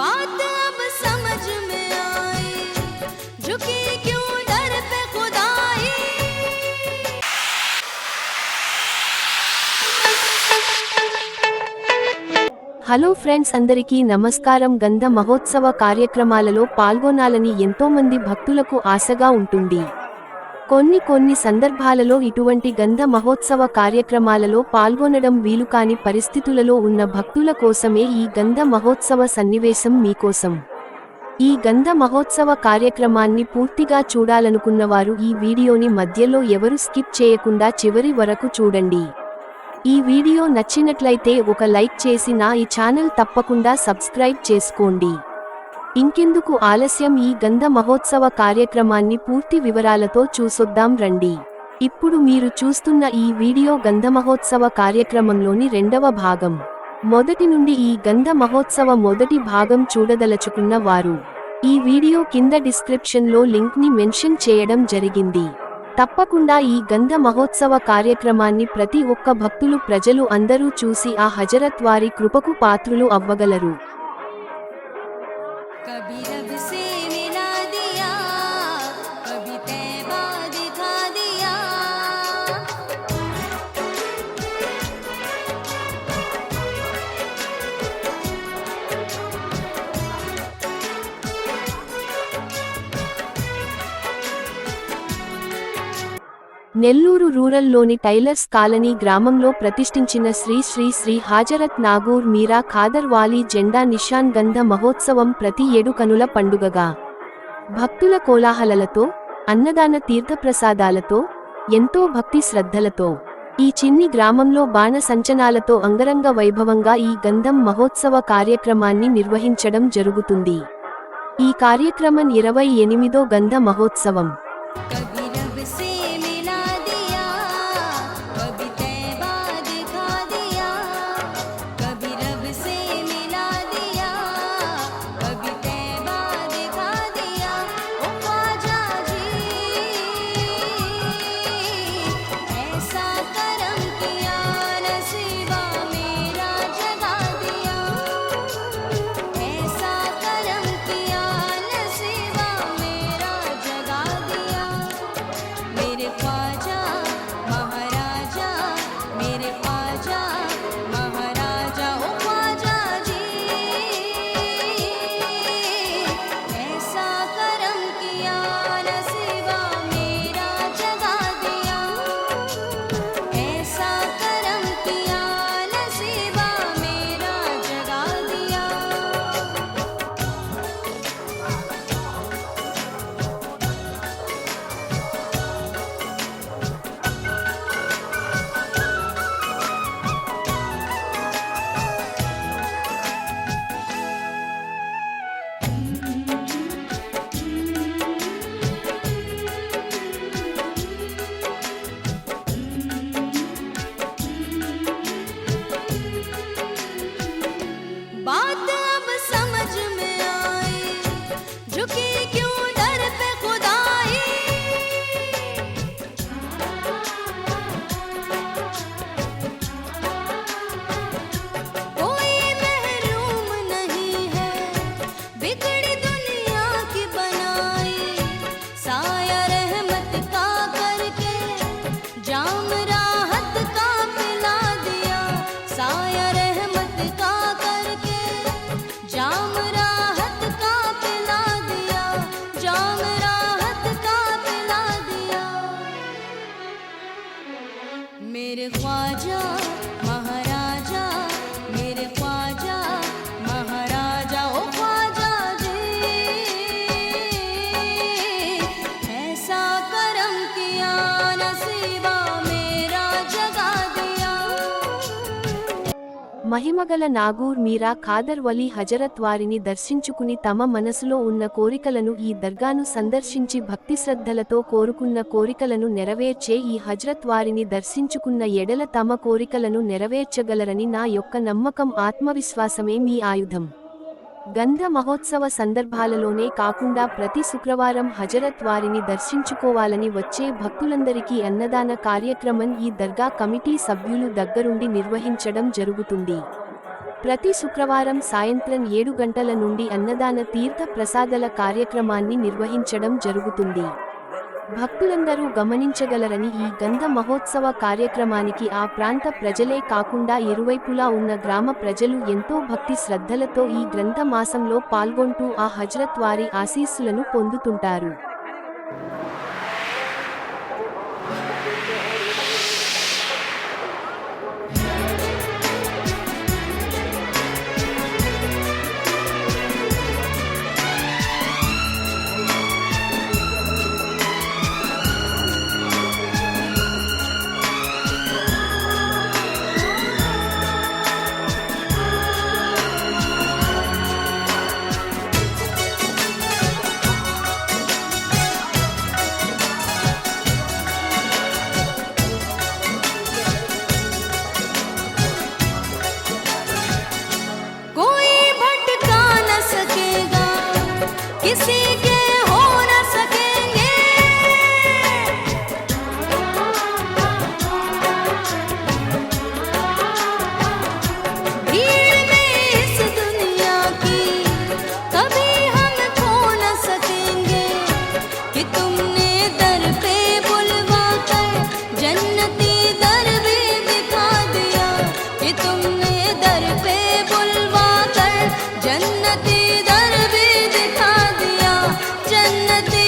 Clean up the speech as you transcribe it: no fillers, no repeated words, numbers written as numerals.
बात अब समझ में आई, झुकी क्यों दर पे खुदाई। హలో ఫ్రెండ్స్, అందరికీ నమస్కారం. గంధ మహోత్సవ కార్యక్రమాలలో పాల్గొనాలని ఎంతో మంది భక్తులకు ఆశగా ఉంటుంది. కొన్ని సందర్భాలలో ఇటువంటి గంధ మహోత్సవ కార్యక్రమాలలో పాల్గొనడం వీలుకాని పరిస్థితులలో ఉన్న భక్తుల కోసమే ఈ గంధ మహోత్సవ సన్నివేశం మీకోసం. ఈ గంధ మహోత్సవ కార్యక్రమాన్ని పూర్తిగా చూడాలనుకున్నవారు ఈ వీడియోని మధ్యలో ఎవరు స్కిప్ చేయకుండా చివరి వరకు చూడండి. ఈ వీడియో నచ్చినట్లయితే ఒక లైక్ చేసి నా ఈ ఛానల్ తప్పకుండా సబ్స్క్రైబ్ చేసుకోండి. ఇంకెందుకు ఆలస్యం, ఈ గంధ మహోత్సవ కార్యక్రమాన్ని పూర్తి వివరాలతో చూసొద్దాం రండి. ఇప్పుడు మీరు చూస్తున్న ఈ వీడియో గంధ మహోత్సవ కార్యక్రమంలోని రెండవ భాగం. మొదటి నుండి ఈ గంధ మహోత్సవ మొదటి భాగం చూడదలచుకున్న వారు ఈ వీడియో కింద డిస్క్రిప్షన్లో లింక్ని మెన్షన్ చేయడం జరిగింది. తప్పకుండా ఈ గంధ మహోత్సవ కార్యక్రమాన్ని ప్రతి ఒక్క భక్తులు ప్రజలు అందరూ చూసి ఆ హజరత్ వారి కృపకు పాత్రులు అవ్వగలరు. నెల్లూరు రూరల్లోని టైలర్స్ కాలనీ గ్రామంలో ప్రతిష్ఠించిన శ్రీ శ్రీ శ్రీ హాజరత్ నాగూర్ మీరా ఖాదర్ వాలీ జెండా నిషాన్ గంధ మహోత్సవం ప్రతి 7 కనుల పండుగగా భక్తుల కోలాహలలతో, అన్నదాన తీర్థప్రసాదాలతో, ఎంతో భక్తి శ్రద్ధలతో ఈ చిన్ని గ్రామంలో బాణ సంచనాలతో అంగరంగ వైభవంగా ఈ గంధం మహోత్సవ కార్యక్రమాన్ని నిర్వహించడం జరుగుతుంది. ఈ కార్యక్రమం 28వ గంధ మహోత్సవం. मेरे ख्वाजा महाराजा, मेरे ख्वाजा महाराजा, ओ ख्वाजा जी, ऐसा करम किया नसीबा मेरा जगा दिया. మహిమగల నాగూర్ మీరా ఖాదర్ వలీ హజరత్ వారిని దర్శించుకుని తమ మనసులో ఉన్న కోరికలను ఈ దర్గాను సందర్శించి భక్తి శ్రద్ధలతో కోరుకున్న కోరికలను నెరవేర్చే ఈ హజ్రత్ వారిని దర్శించుకున్న ఎడల తమ కోరికలను నెరవేర్చగలరని నా యొక్క నమ్మకం, ఆత్మవిశ్వాసమే మీ ఆయుధం. గంధ మహోత్సవ సందర్భాలలోనే కాకుండా ప్రతి శుక్రవారం హజరత్ వారిని దర్శించుకోవాలని వచ్చే భక్తులందరికీ అన్నదాన కార్యక్రమం ఈ దర్గా కమిటీ సభ్యులు దగ్గరుండి నిర్వహించడం జరుగుతుంది. ప్రతి శుక్రవారం సాయంత్రం 7 గంటల నుండి అన్నదాన తీర్థ ప్రసాదాల కార్యక్రమాన్ని నిర్వహించడం జరుగుతుంది. భక్తులందరూ గమనించగలరని ఈ గంధ మహోత్సవ కార్యక్రమానికి ఆ ప్రాంత ప్రజలే కాకుండా ఇరువైపులా ఉన్న గ్రామ ప్రజలు ఎంతో భక్తి శ్రద్ధలతో ఈ గ్రంథ మాసంలో పాల్గొంటూ ఆ హజ్రత్ వారి ఆశీస్సులను పొందుతుంటారు. कोई भटका न सकेगा, किसी के हो न सकेंगे। भीड़ में इस दुनिया की कभी हम खो न सकेंगे, कि तुमने दर पे बुलवा कर जन्नती दर भी दिखा दिया, कि तुमने दर पे बुलवा कर जन्नती दर भी दिखा दिया, जन्नती